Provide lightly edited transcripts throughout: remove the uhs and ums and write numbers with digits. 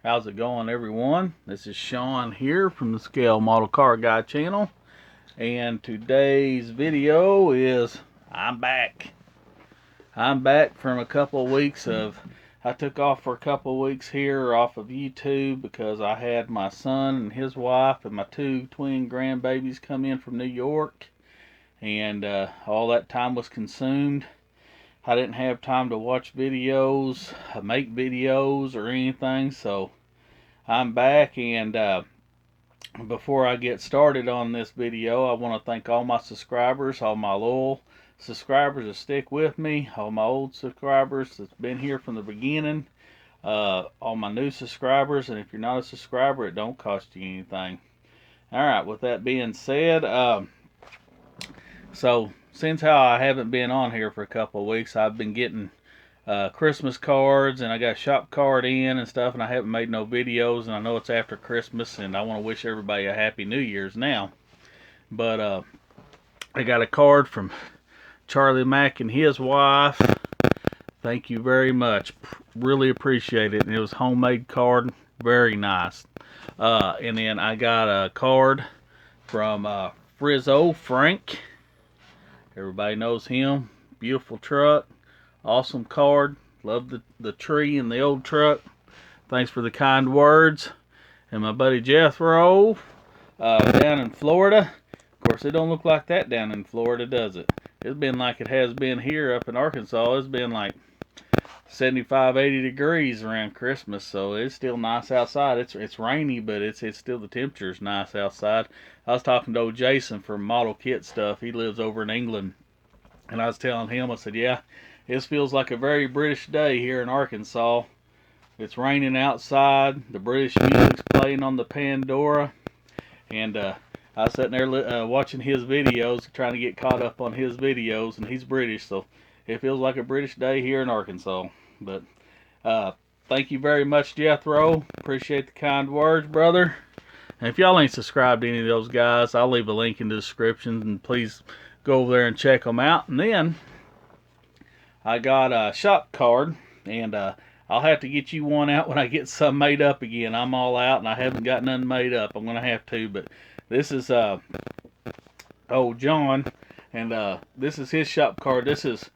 How's it going, everyone? This is Sean here from the Scale Model Car Guy channel, and today's video is I'm back from a couple of weeks of I took off for a couple of weeks here off of YouTube because I had my son and his wife and my two twin grandbabies come in from New York, and all that time was consumed. I didn't have time to watch videos, make videos, or anything, so I'm back. And before I get started on this video, I want to thank all my subscribers, all my loyal subscribers that stick with me, all my old subscribers that's been here from the beginning, all my new subscribers, and if you're not a subscriber, it don't cost you anything. Alright, with that being said, so since how I haven't been on here for a couple of weeks, I've been getting Christmas cards, and I got a shop card in and stuff, and I haven't made no videos, and I know it's after Christmas, and I want to wish everybody a Happy New Year's now. But I got a card from Charlie Mack and his wife. Thank you very much. Really appreciate it. And it was a homemade card. Very nice. And then I got a card from Frizzo Frank. Everybody knows him. Beautiful truck. Awesome card. Love the tree and the old truck. Thanks for the kind words. And my buddy Jethro down in Florida. Of course, it don't look like that down in Florida, does it? It's been like it has been here up in Arkansas. It's been like 75, 80 degrees around Christmas, so it's still nice outside. It's rainy, but it's still, the temperature's nice outside. I was talking to old Jason from Model Kit Stuff. He lives over in England, and I was telling him, I said, yeah, this feels like a very British day here in Arkansas. It's raining outside. The British music's playing on the Pandora, and I was sitting there watching his videos, trying to get caught up on his videos, and he's British, so it feels like a British day here in Arkansas. But thank you very much, Jethro. Appreciate the kind words, brother. And if y'all ain't subscribed to any of those guys, I'll leave a link in the description, and please go over there and check them out. And then I got a shop card, and I'll have to get you one out when I get some made up again. I'm all out, and I haven't got none made up. I'm going to have to, but this is old John, and this is his shop card. This is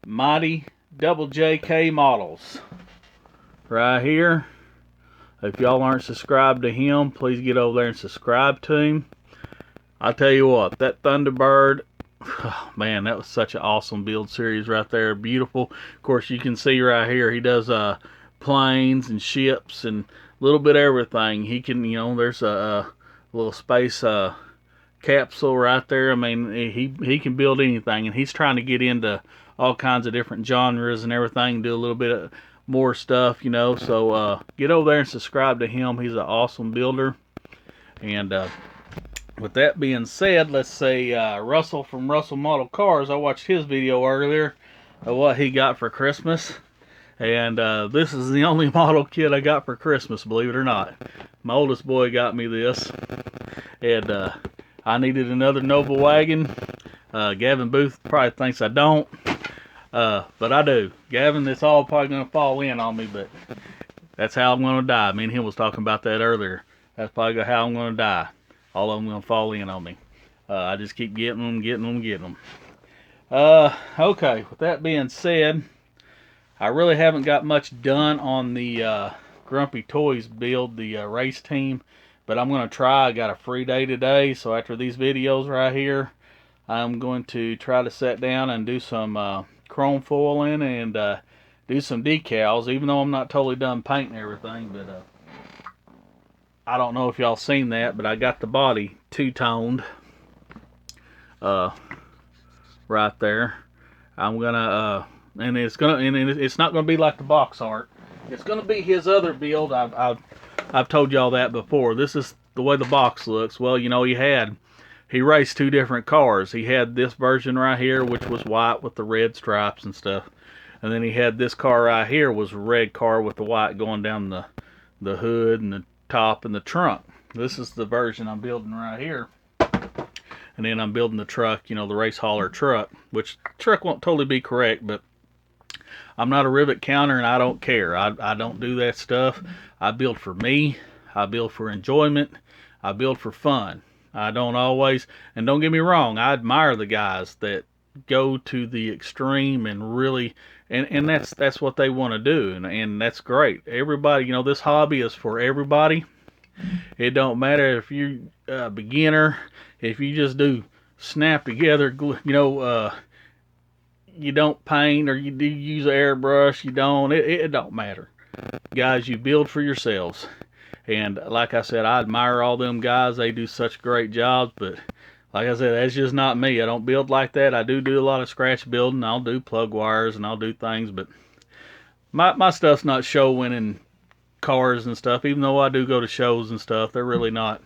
Mighty Double JK Models right here. If y'all aren't subscribed to him, please get over there and subscribe to him. I'll tell you what, that Thunderbird, oh, man, that was such an awesome build series right there. Beautiful. Of course, you can see right here, he does planes and ships and a little bit of everything. He can, you know, there's a little space capsule right there. I mean, he can build anything, and he's trying to get into all kinds of different genres and everything, do a little bit of more stuff, you know. So get over there and subscribe to him. He's an awesome builder. And with that being said, let's say Russell from Russell Model Cars, I watched his video earlier of what he got for Christmas, and this is the only model kit I got for Christmas, believe it or not. My oldest boy got me this, and I needed another Nova wagon. Gavin Booth probably thinks I don't, but I do. Gavin, it's all probably going to fall in on me, but that's how I'm going to die. Me and him was talking about that earlier. That's probably how I'm going to die. All of them going to fall in on me. I just keep getting them. Okay, with that being said, I really haven't got much done on the Grumpy Toys build, the race team, but I'm going to try. I got a free day today, so after these videos right here, I'm going to try to sit down and do some chrome foiling and do some decals, even though I'm not totally done painting everything. But I don't know if y'all seen that, but I got the body two-toned right there. I'm gonna and it's not gonna be like the box art. It's going to be his other build. I've told y'all that before. This is the way the box looks. Well, you know, he raced 2 different cars. He had this version right here, which was white with the red stripes and stuff. And then he had this car right here, was a red car with the white going down the hood and the top and the trunk. This is the version I'm building right here. And then I'm building the truck, you know, the race hauler truck, which truck won't totally be correct, but I'm not a rivet counter and I don't care. I don't do that stuff. I build for me. I build for enjoyment. I build for fun. I don't always, and don't get me wrong, I admire the guys that go to the extreme and really, and that's what they want to do, and that's great. Everybody, you know, this hobby is for everybody. It don't matter if you're a beginner, if you just do snap together, you know, you don't paint or you do use an airbrush, you don't, it don't matter. Guys, you build for yourselves. And like I said, I admire all them guys. They do such great jobs, but like I said, that's just not me. I don't build like that. I do a lot of scratch building. I'll do plug wires and I'll do things, but my stuff's not show winning cars and stuff. Even though I do go to shows and stuff, they're really not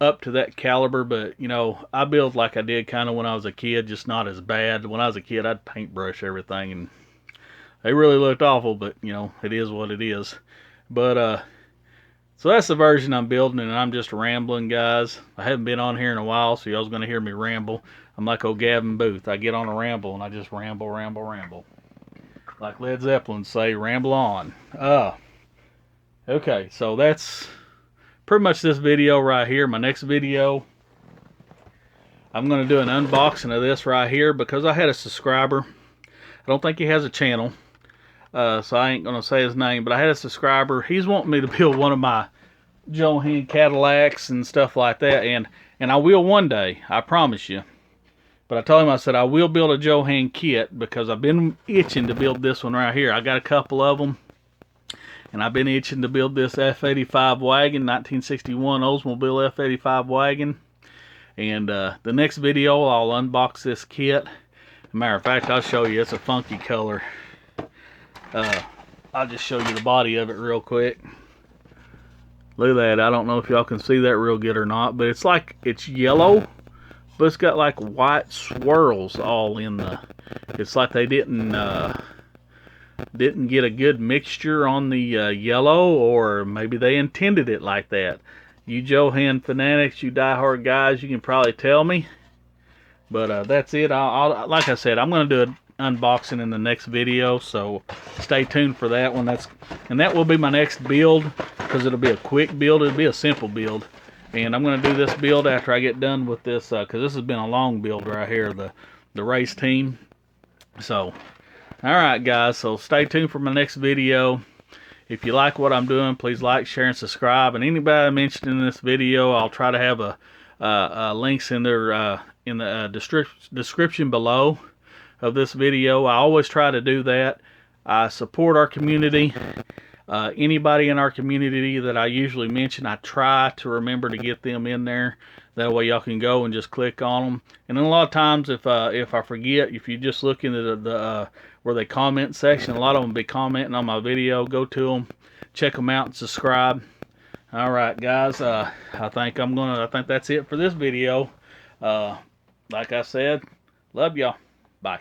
up to that caliber. But you know, I build like I did kind of when I was a kid, just not as bad. When I was a kid, I'd paintbrush everything, and they really looked awful. But you know, it is what it is. But so that's the version I'm building, and I'm just rambling, guys. I haven't been on here in a while, so y'all's going to hear me ramble. I'm like old Gavin Booth. I get on a ramble, and I just ramble. Like Led Zeppelin say, ramble on. Okay, so that's pretty much this video right here. My next video, I'm going to do an unboxing of this right here because I had a subscriber. I don't think he has a channel. So I ain't gonna say his name, but I had a subscriber. He's wanting me to build one of my Johan Cadillacs and stuff like that, and I will one day, I promise you. But I told him, I said I will build a Johan kit because I've been itching to build this one right here. I got a couple of them, and I've been itching to build this F85 wagon, 1961 Oldsmobile F85 wagon. And the next video, I'll unbox this kit. Matter of fact, I'll show you. It's a funky color. I'll just show you the body of it real quick. Look at that. I don't know if y'all can see that real good or not, but it's like it's yellow, but it's got like white swirls all in the. It's like they didn't get a good mixture on the yellow, or maybe they intended it like that. You Johan fanatics, you diehard guys, you can probably tell me. But that's it. I'll like I said, I'm gonna do an unboxing in the next video, so stay tuned for that one. That will be my next build, because it'll be a quick build. It'll be a simple build, and I'm gonna do this build after I get done with this, because this has been a long build right here, the race team. So alright guys, so stay tuned for my next video. If you like what I'm doing, please like, share, and subscribe. And anybody I mentioned in this video, I'll try to have links in their in the description below of this video. I always try to do that. I support our community. Anybody in our community that I usually mention, I try to remember to get them in there. That way y'all can go and just click on them. And then a lot of times if I forget, if you just look into the where they comment section, a lot of them be commenting on my video. Go to them, check them out, and subscribe. All right, guys. I think that's it for this video. Like I said, love y'all. Bye.